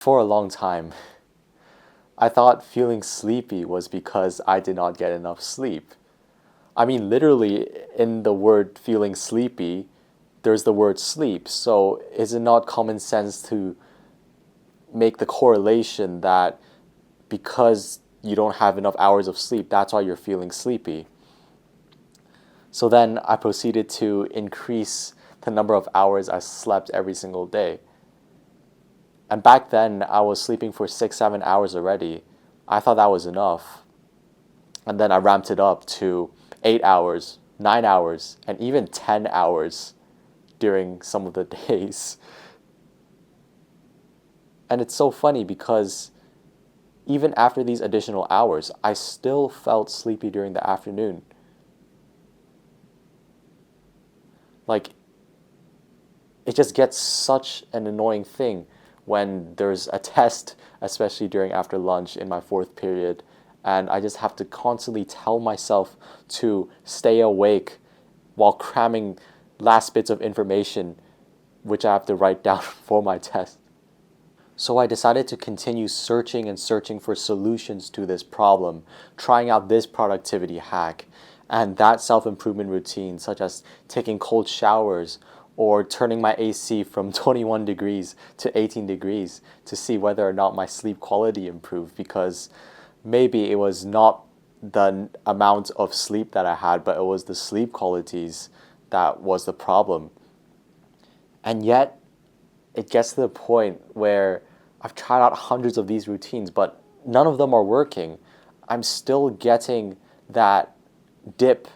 For a long time, I thought feeling sleepy was because I did not get enough sleep. I mean, literally, in the word feeling sleepy, there's the word sleep. So, is it not common sense to make the correlation that because you don't have enough hours of sleep, that's why you're feeling sleepy? So then I proceeded to increase the number of hours I slept every single day. And back then, I was sleeping for 6, 7 hours already. I thought that was enough. And then I ramped it up to 8 hours, 9 hours, and even 10 hours during some of the days. And it's so funny because even after these additional hours, I still felt sleepy during the afternoon. Like, it just gets such an annoying thing when there's a test, especially during after lunch in my fourth period, and I just have to constantly tell myself to stay awake while cramming last bits of information which I have to write down for my test. So I decided to continue searching and searching for solutions to this problem, trying out this productivity hack and that self improvement routine, such as taking cold showers or turning my AC from 21 degrees to 18 degrees to see whether or not my sleep quality improved, because maybe it was not the amount of sleep that I had, but it was the sleep qualities that was the problem. And yet, it gets to the point where I've tried out hundreds of these routines, but none of them are working. I'm still getting that dip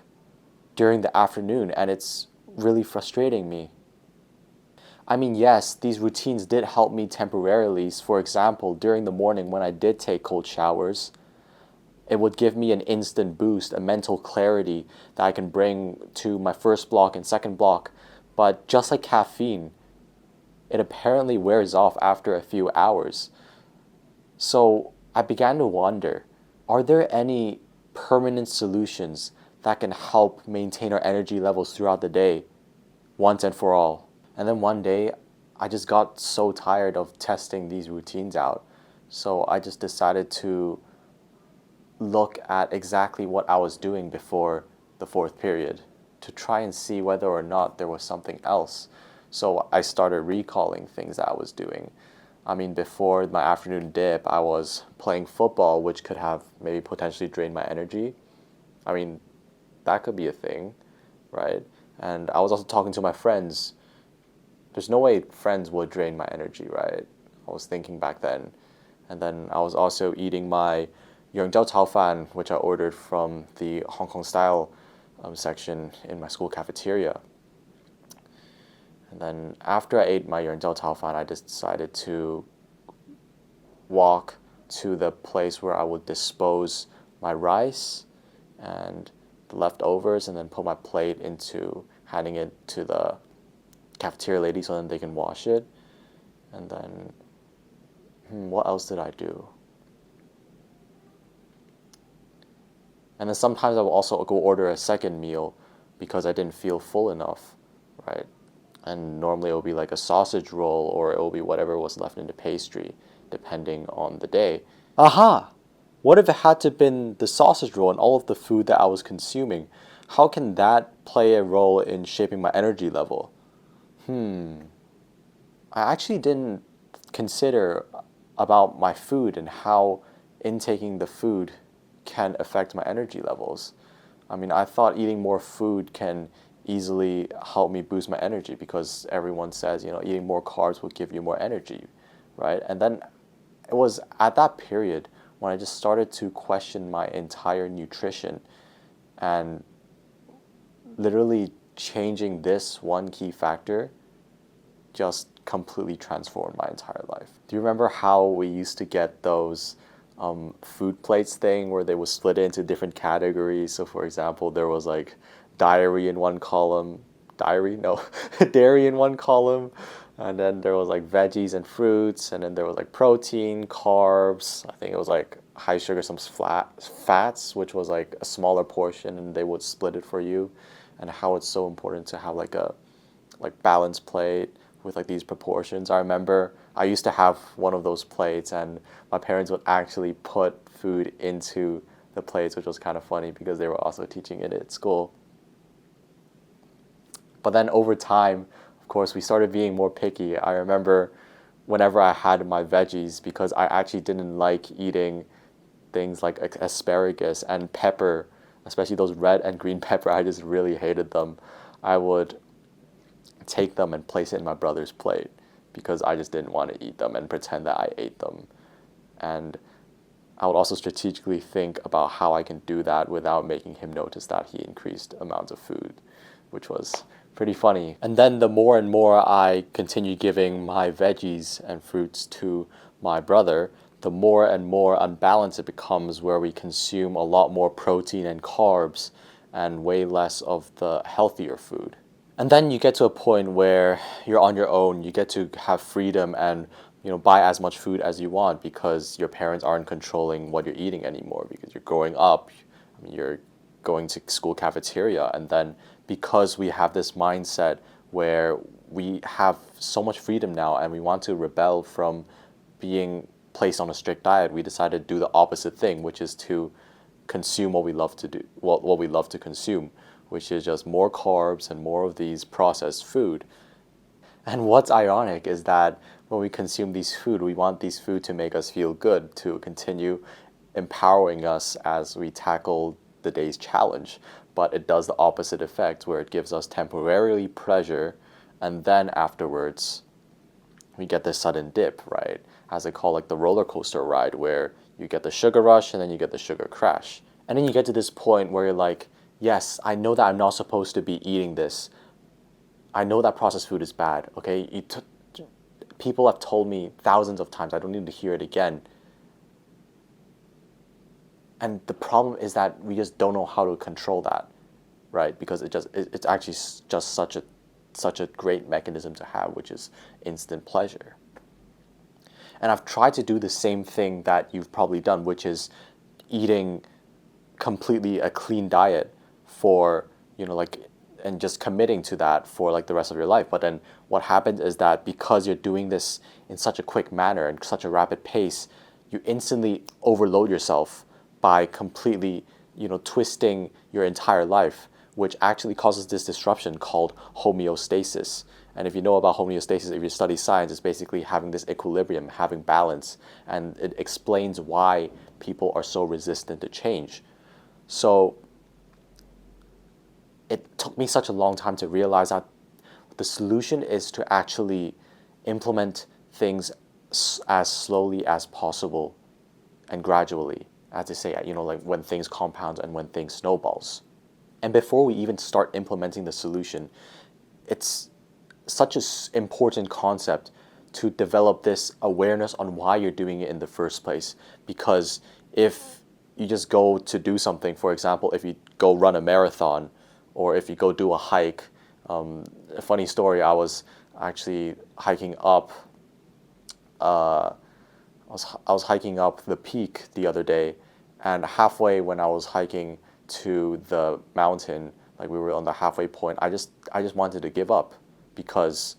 during the afternoon, and it's really frustrating me. I mean, yes, these routines did help me temporarily. For example, during the morning when I did take cold showers, it would give me an instant boost, a mental clarity that I can bring to my first block and second block. But just like caffeine, it apparently wears off after a few hours. So I began to wonder, are there any permanent solutions that can help maintain our energy levels throughout the day, once and for all? And then one day, I just got so tired of testing these routines out. So I just decided to look at exactly what I was doing before the fourth period to try and see whether or not there was something else. So I started recalling things that I was doing. I mean, before my afternoon dip, I was playing football, which could have maybe potentially drained my energy. I mean, that could be a thing, right? And I was also talking to my friends. There's no way friends would drain my energy, right? I was thinking back then. And then I was also eating my 羊椒炒饭, which I ordered from the Hong Kong style section in my school cafeteria. And then after I ate my 羊椒炒饭, I just decided to walk to the place where I would dispose my rice and the leftovers, and then put my plate into handing it to the cafeteria lady so then they can wash it. And then, what else did I do? And then sometimes I will also go order a second meal because I didn't feel full enough, right? And normally it will be like a sausage roll, or it will be whatever was left in the pastry, depending on the day. Aha! What if it had to been the sausage roll and all of the food that I was consuming? How can that play a role in shaping my energy level? I actually didn't consider about my food and how intaking the food can affect my energy levels. I mean, I thought eating more food can easily help me boost my energy because everyone says, eating more carbs will give you more energy, right? And then it was at that period when I just started to question my entire nutrition, and literally changing this one key factor just completely transformed my entire life. Do you remember how we used to get those food plates thing where they would split it into different categories? So for example, there was like diary in one column, diary? No, dairy in one column, and then there was like veggies and fruits, and then there was like protein, carbs. I think it was like high sugar, some fats, which was like a smaller portion, and they would split it for you. And how it's so important to have like a balanced plate with like these proportions. I remember I used to have one of those plates, and my parents would actually put food into the plates, which was kind of funny because they were also teaching it at school. But then over time, of course, we started being more picky. I remember whenever I had my veggies, because I actually didn't like eating things like asparagus and pepper, especially those red and green pepper, I just really hated them. I would take them and place it in my brother's plate because I just didn't want to eat them and pretend that I ate them. And I would also strategically think about how I can do that without making him notice that he increased amounts of food, which was pretty funny. And then the more and more I continued giving my veggies and fruits to my brother, the more and more unbalanced it becomes, where we consume a lot more protein and carbs and way less of the healthier food. And then you get to a point where you're on your own, you get to have freedom and buy as much food as you want because your parents aren't controlling what you're eating anymore, because you're growing up. I mean, you're going to school cafeteria, and then because we have this mindset where we have so much freedom now and we want to rebel from being placed on a strict diet, we decided to do the opposite thing, which is to consume what we love to do, what we love to consume, which is just more carbs and more of these processed food. And what's ironic is that when we consume these food, we want these food to make us feel good, to continue empowering us as we tackle the day's challenge. But it does the opposite effect, where it gives us temporarily pleasure, and then afterwards we get this sudden dip, right? As I call, like the roller coaster ride, where you get the sugar rush and then you get the sugar crash. And then you get to this point where you're like, yes, I know that I'm not supposed to be eating this. I know that processed food is bad, okay? People have told me thousands of times, I don't need to hear it again. And the problem is that we just don't know how to control that, right? Because it's actually just such a great mechanism to have, which is instant pleasure. And I've tried to do the same thing that you've probably done, which is eating completely a clean diet for, and just committing to that for like the rest of your life. But then what happens is that because you're doing this in such a quick manner and such a rapid pace, you instantly overload yourself by completely, twisting your entire life, which actually causes this disruption called homeostasis. And if you know about homeostasis, if you study science, it's basically having this equilibrium, having balance, and it explains why people are so resistant to change. So it took me such a long time to realize that the solution is to actually implement things as slowly as possible and gradually, as they say, like when things compound and when things snowballs. And before we even start implementing the solution, it's such an important concept to develop this awareness on why you're doing it in the first place. Because if you just go to do something, for example, if you go run a marathon, or if you go do a hike, a funny story, I was actually hiking up, I was hiking up the peak the other day, and halfway when I was hiking to the mountain, like we were on the halfway point, I just wanted to give up because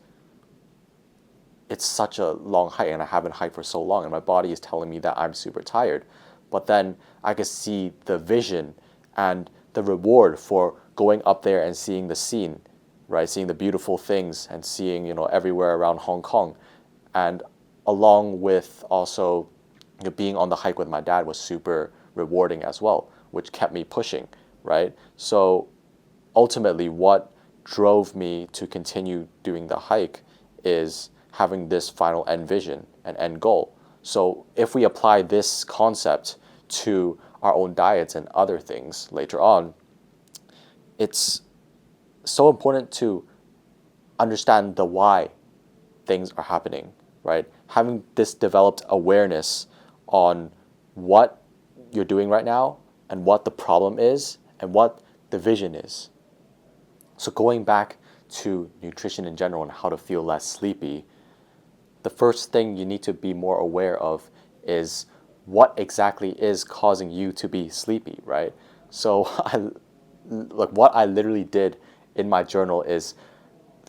it's such a long hike and I haven't hiked for so long, and my body is telling me that I'm super tired. But then I could see the vision and the reward for going up there and seeing the scene, right? Seeing the beautiful things and seeing, everywhere around Hong Kong. And along with also being on the hike with my dad was super rewarding as well, which kept me pushing, right? So ultimately what drove me to continue doing the hike is having this final end vision and end goal. So if we apply this concept to our own diets and other things later on, it's so important to understand the why things are happening, right? Having this developed awareness on what you're doing right now and what the problem is and what the vision is. So going back to nutrition in general and how to feel less sleepy, the first thing you need to be more aware of is what exactly is causing you to be sleepy, right? So what I literally did in my journal is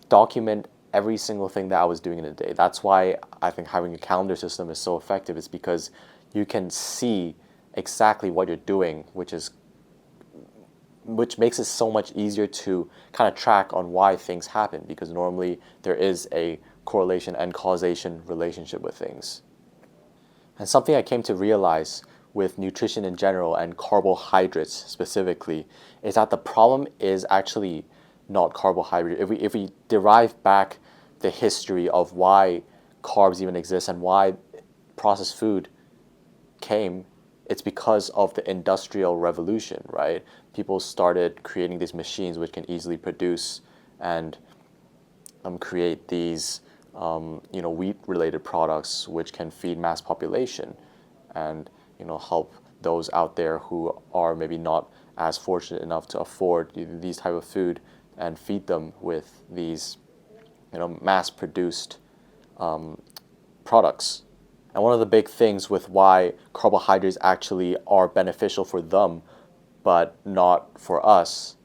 document every single thing that I was doing in a day. That's why I think having a calendar system is so effective, is because you can see exactly what you're doing, which makes it so much easier to kind of track on why things happen, because normally there is a correlation and causation relationship with things. And something I came to realize with nutrition in general and carbohydrates specifically is that the problem is actually not carbohydrate. If we derive back the history of why carbs even exist and why processed food came, it's because of the industrial revolution, right? People started creating these machines which can easily produce and create these wheat-related products which can feed mass population and help those out there who are maybe not as fortunate enough to afford these type of food and feed them with these mass-produced products. And one of the big things with why carbohydrates actually are beneficial for them but not for us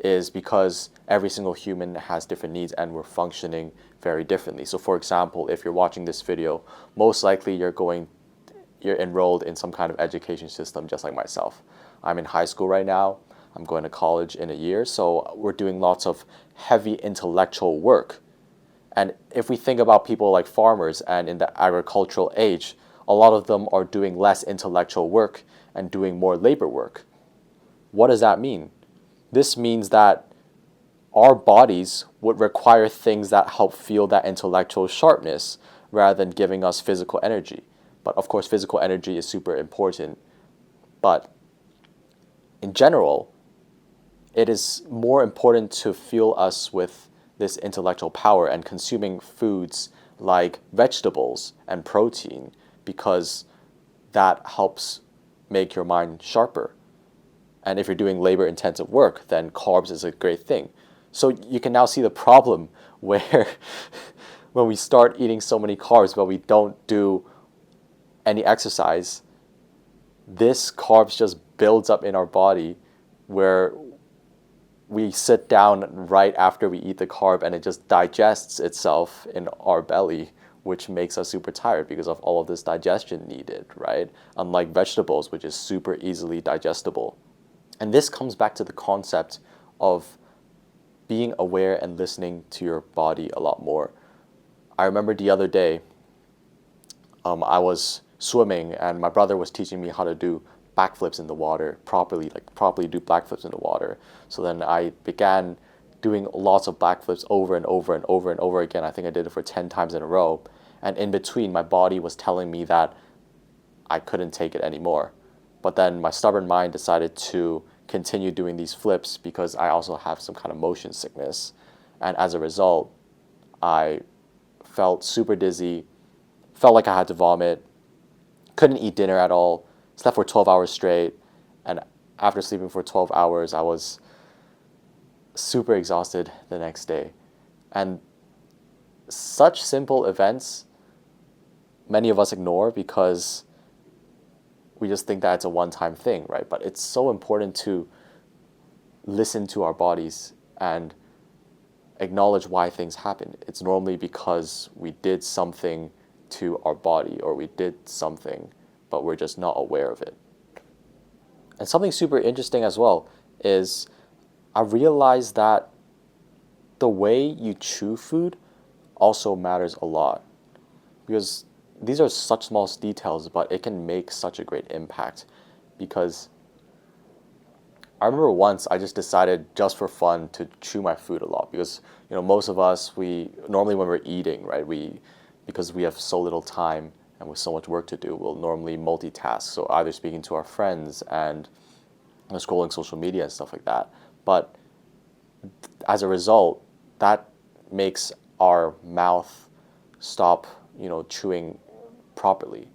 is because every single human has different needs and we're functioning very differently. So for example, if you're watching this video, most likely you're enrolled in some kind of education system just like myself. I'm in high school right now. I'm going to college in a year, so we're doing lots of heavy intellectual work. And if we think about people like farmers and in the agricultural age, a lot of them are doing less intellectual work and doing more labor work. What does that mean? This means that our bodies would require things that help feel that intellectual sharpness rather than giving us physical energy. But of course, physical energy is super important. But in general, it is more important to fuel us with this intellectual power and consuming foods like vegetables and protein, because that helps make your mind sharper. And if you're doing labor intensive work, then carbs is a great thing. So you can now see the problem where when we start eating so many carbs but we don't do any exercise, this carbs just builds up in our body where we sit down right after we eat the carb and it just digests itself in our belly, which makes us super tired because of all of this digestion needed, right? Unlike vegetables, which is super easily digestible. And this comes back to the concept of being aware and listening to your body a lot more. I remember the other day, I was swimming and my brother was teaching me how to do backflips in the water properly, like properly do backflips in the water. So then I began doing lots of backflips over and over and over and over again. I think I did it for 10 times in a row. And in between, my body was telling me that I couldn't take it anymore. But then my stubborn mind decided to continue doing these flips because I also have some kind of motion sickness. And as a result, I felt super dizzy, felt like I had to vomit, couldn't eat dinner at all, slept for 12 hours straight. And after sleeping for 12 hours, I was super exhausted the next day. And such simple events, many of us ignore because we just think that it's a one-time thing, right? But it's so important to listen to our bodies and acknowledge why things happen. It's normally because we did something to our body or we did something, but we're just not aware of it. And something super interesting as well is I realized that the way you chew food also matters a lot, because these are such small details, but it can make such a great impact. Because I remember once I just decided just for fun to chew my food a lot, because most of us, we normally when we're eating, right, because we have so little time and with so much work to do, we'll normally multitask. So either speaking to our friends and scrolling social media and stuff like that. But as a result, that makes our mouth stop, chewing properly.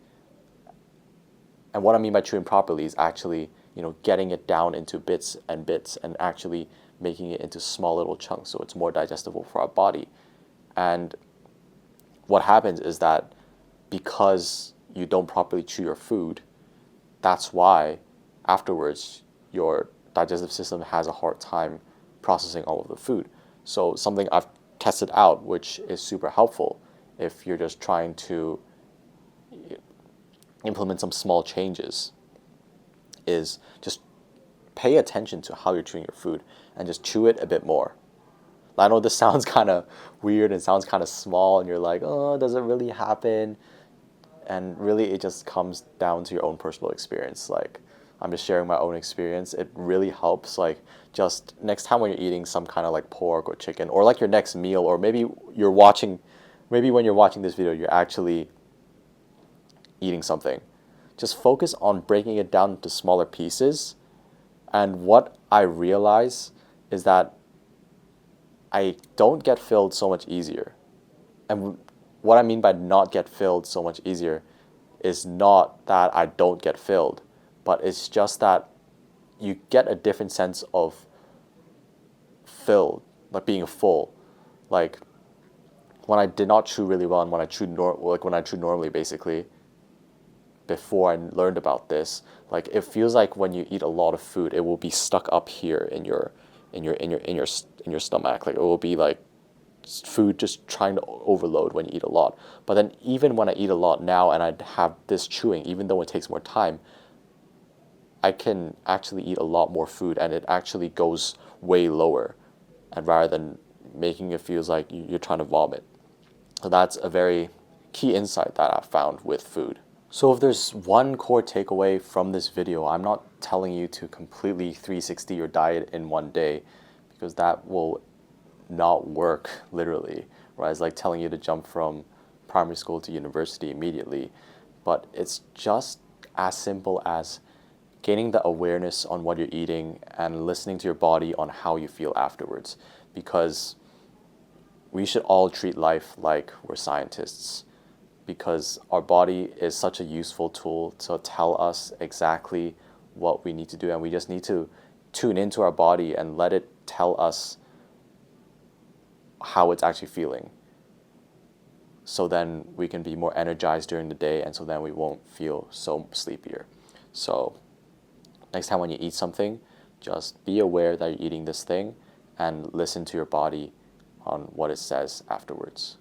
And what I mean by chewing properly is actually, getting it down into bits and actually making it into small little chunks so it's more digestible for our body. And what happens is that because you don't properly chew your food, that's why afterwards your digestive system has a hard time processing all of the food. So something I've test it out, which is super helpful if you're just trying to implement some small changes, is just pay attention to how you're chewing your food and just chew it a bit more. I know this sounds kind of weird and sounds kind of small, and you're like, oh, does it really happen? And really, it just comes down to your own personal experience. Like, I'm just sharing my own experience. It really helps. Like, just next time when you're eating some kind of like pork or chicken, or like your next meal, or maybe maybe when you're watching this video, you're actually eating something. Just focus on breaking it down into smaller pieces. And what I realize is that I don't get filled so much easier. And what I mean by not get filled so much easier is not that I don't get filled, but it's just that you get a different sense of filled, like being full. Like when I did not chew really well and when I chewed when I chewed normally, basically, before I learned about this, like it feels like when you eat a lot of food, it will be stuck up here in your stomach. Like it will be like food just trying to overload when you eat a lot. But then even when I eat a lot now and I have this chewing, even though it takes more time, I can actually eat a lot more food and it actually goes way lower, and rather than making it feels like you're trying to vomit. So that's a very key insight that I found with food. So if there's one core takeaway from this video, I'm not telling you to completely 360 your diet in one day, because that will not work literally, right? It's like telling you to jump from primary school to university immediately. But it's just as simple as gaining the awareness on what you're eating and listening to your body on how you feel afterwards, because we should all treat life like we're scientists, because our body is such a useful tool to tell us exactly what we need to do, and we just need to tune into our body and let it tell us how it's actually feeling, so then we can be more energized during the day, and so then we won't feel so sleepier. So next time when you eat something, just be aware that you're eating this thing and listen to your body on what it says afterwards.